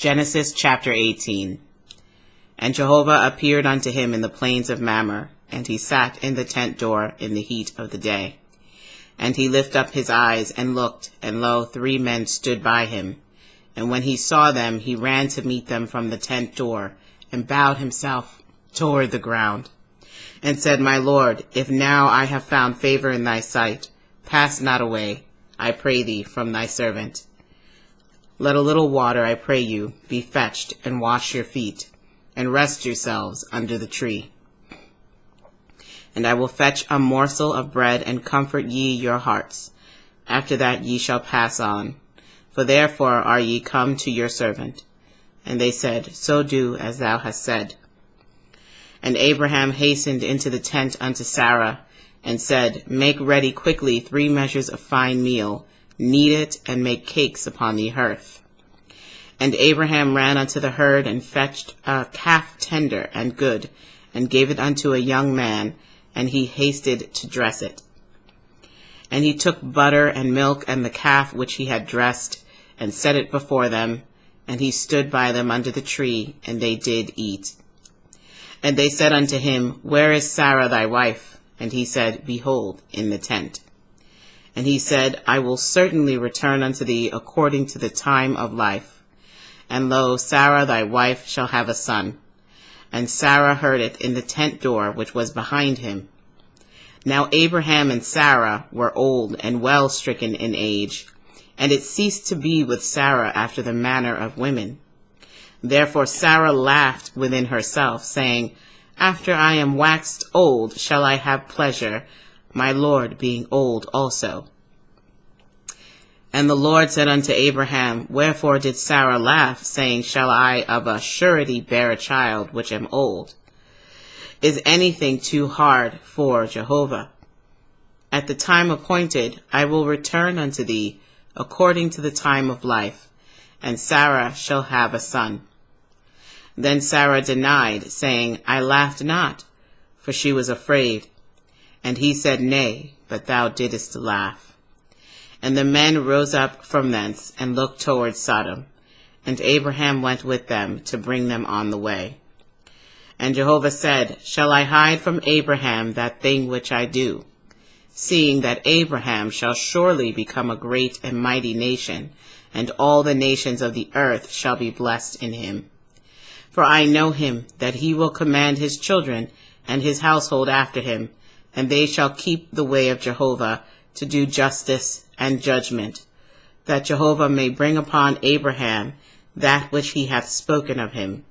Genesis chapter 18. And Jehovah appeared unto him in the plains of Mamre, and he sat in the tent door in the heat of the day. And he lifted up his eyes and looked, and lo, 3 men stood by him. And when he saw them, he ran to meet them from the tent door, and bowed himself toward the ground, and said, My Lord, if now I have found favor in thy sight, pass not away, I pray thee, from thy servant. Let a little water, I pray you, be fetched, and wash your feet, and rest yourselves under the tree. And I will fetch a morsel of bread, and comfort ye your hearts. After that ye shall pass on. For therefore are ye come to your servant. And they said, So do as thou hast said. And Abraham hastened into the tent unto Sarah, and said, Make ready quickly 3 measures of fine meal, knead it, and make cakes upon the hearth. And Abraham ran unto the herd, and fetched a calf tender and good, and gave it unto a young man, and he hasted to dress it. And he took butter and milk and the calf which he had dressed, and set it before them, and he stood by them under the tree, and they did eat. And they said unto him, Where is Sarah thy wife? And he said, Behold, in the tent. And he said, I will certainly return unto thee according to the time of life. And lo, Sarah thy wife shall have a son. And Sarah heard it in the tent door which was behind him. Now Abraham and Sarah were old and well stricken in age, and it ceased to be with Sarah after the manner of women. Therefore Sarah laughed within herself, saying, After I am waxed old shall I have pleasure, my Lord being old also. And the Lord said unto Abraham, Wherefore did Sarah laugh, saying, Shall I of a surety bear a child which am old? Is anything too hard for Jehovah? At the time appointed I will return unto thee according to the time of life, and Sarah shall have a son. Then Sarah denied, saying, I laughed not, for she was afraid. And he said, Nay, but thou didst laugh. And the men rose up from thence, and looked toward Sodom. And Abraham went with them to bring them on the way. And Jehovah said, Shall I hide from Abraham that thing which I do? Seeing that Abraham shall surely become a great and mighty nation, and all the nations of the earth shall be blessed in him. For I know him, that he will command his children and his household after him, and they shall keep the way of Jehovah, to do justice and judgment, that Jehovah may bring upon Abraham that which he hath spoken of him.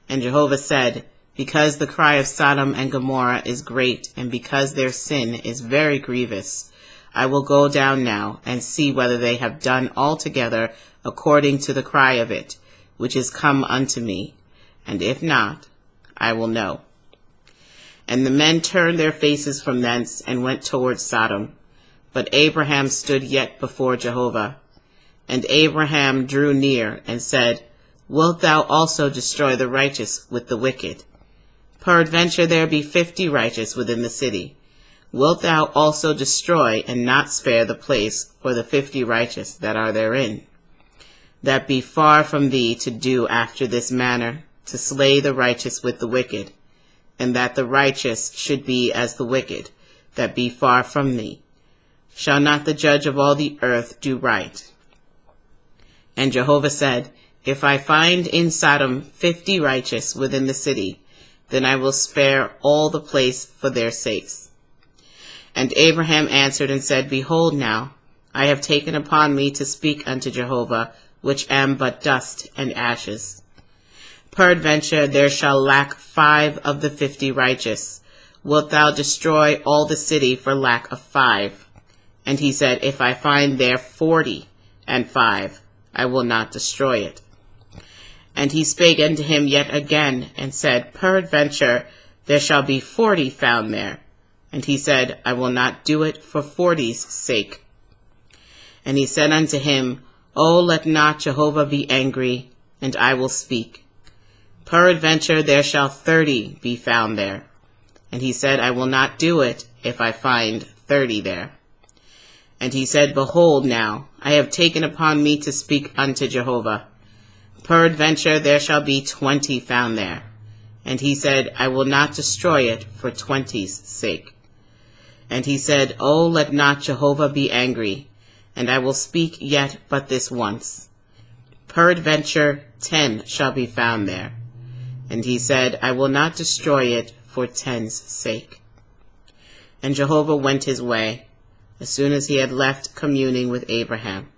And Jehovah said, Because the cry of Sodom and Gomorrah is great, and because their sin is very grievous, I will go down now, and see whether they have done altogether according to the cry of it, which is come unto me, and if not, I will know. And the men turned their faces from thence, and went toward Sodom. But Abraham stood yet before Jehovah. And Abraham drew near, and said, Wilt thou also destroy the righteous with the wicked? Peradventure there be 50 righteous within the city. Wilt thou also destroy, and not spare the place for the 50 righteous that are therein? That be far from thee to do after this manner, to slay the righteous with the wicked, and that the righteous should be as the wicked, that be far from thee. Shall not the judge of all the earth do right? And Jehovah said, If I find in Sodom 50 righteous within the city, then I will spare all the place for their sakes. And Abraham answered and said, Behold now, I have taken upon me to speak unto Jehovah, which am but dust and ashes. Peradventure there shall lack 5 of the 50 righteous. Wilt thou destroy all the city for lack of 5? And he said, If I find there 45, I will not destroy it. And he spake unto him yet again, and said, Peradventure there shall be 40 found there. And he said, I will not do it for 40's sake. And he said unto him, O let not Jehovah be angry, and I will speak. Peradventure there shall 30 be found there. And he said, I will not do it if I find 30 there. And he said, Behold now, I have taken upon me to speak unto Jehovah. Peradventure there shall be 20 found there. And he said, I will not destroy it for 20's sake. And he said, O let not Jehovah be angry, and I will speak yet but this once. Peradventure 10 shall be found there. And he said, I will not destroy it for 10's sake. And Jehovah went his way, as soon as he had left communing with Abraham.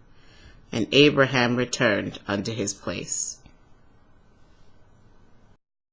And Abraham returned unto his place.